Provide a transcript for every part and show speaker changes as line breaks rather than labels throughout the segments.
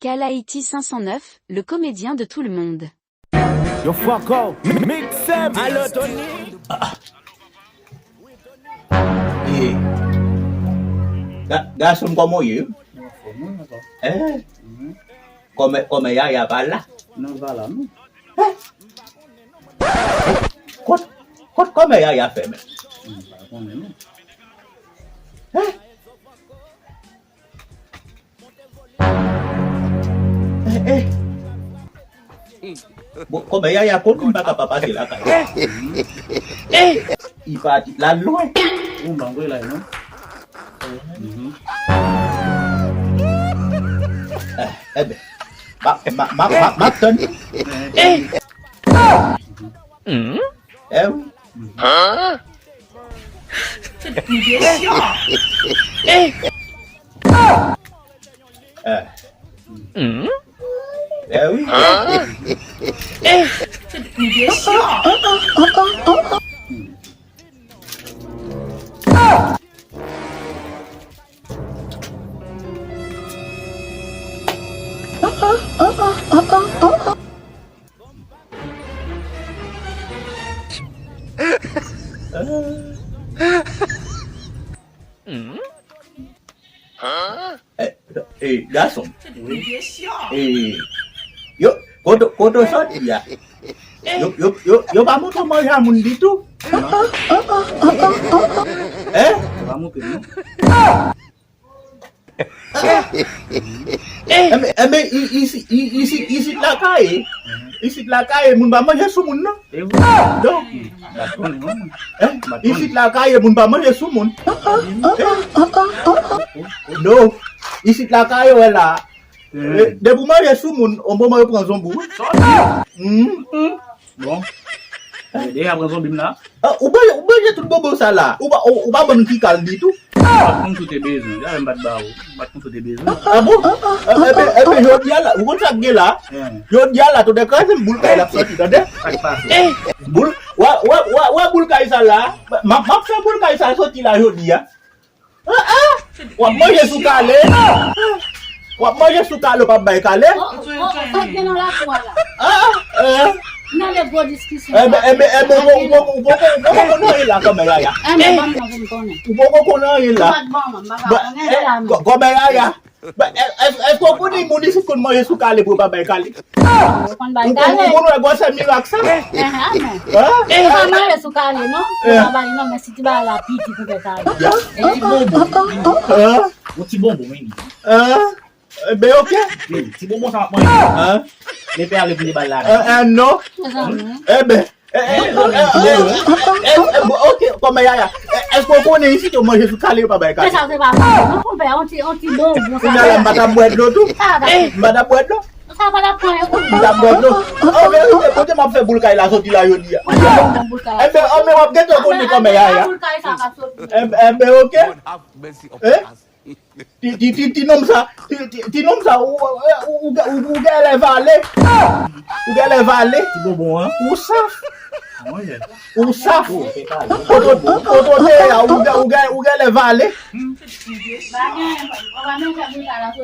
Kale 509, le comédien de tout le monde.
Yo fuck out, mix them.
Allô Tony. Gasum como eu? Come ya bala.
Não vai lá, não?
Come ya feme.
Não vai comer, não?
Come ya pun baka papa sila ka. Ipa lalu.
Bang gue lah, no?
Makan. Garçom. Kodo soti ya. Yo vamos tomar ya mundito.
Vamos pegar.
Isi lakai. Isi lakai mun ba manje sumun no. Do. Isi lakai mun ba manje sumun. No. Isi lakai wala. De bu manje sumun on bo ma prendre zombu.
Bon. Dia abang zombie na.
Uba tout bobo sala. Uba bon ki kal di tout.
Batun tu te bezo. Ya embat bau. Batun tu te bezo.
Bon. Yo diala, ugo tak gela. Yo diala to de kasem bul kay la soti to de. Bul wa bul kay sala. Map sa bul kay sa soti la yo dia. Wa moye sukale. Wa moye sukalo pa bay kale.
Non les bonnes discussions.
La kamera ya. Ya. Est-ce qu'on peut dire que c'est comment je suis calé pour pas bien calé? On va voir ça miracle.
Non, mais si tu vas à la pite, tu peux faire.
Petit bonbon, oui.
Ben ok.
Petit bonbon, ça va moi. Les pères, les petits balades.
Non. Ok, comme ya. Est-ce qu'on connaît ici que moi je suis calé ou pas bien calé?
Ça c'est pas bon. On fait un petit bonbon.
Madame boîte l'eau tout. Madame boîte l'eau.
Ça va la prendre.
Madame boîte l'eau. Oh mais quand m'a fait boule kay la sorti la yo dia. Mais on get to connaît comme ya. Ok. Ti nom ça ou gale vale. Ou gale vale.
Petit bonbon, hein?
Ou saf.
Ou
saf. Ou gale vale.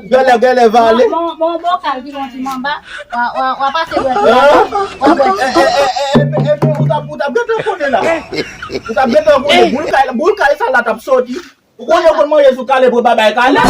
Gale vale.
Bon bocal qui vont m'en bas. On va passer
bul kay sa la tap soti. Ou kon yo kon mo yesu kale pour babay kale.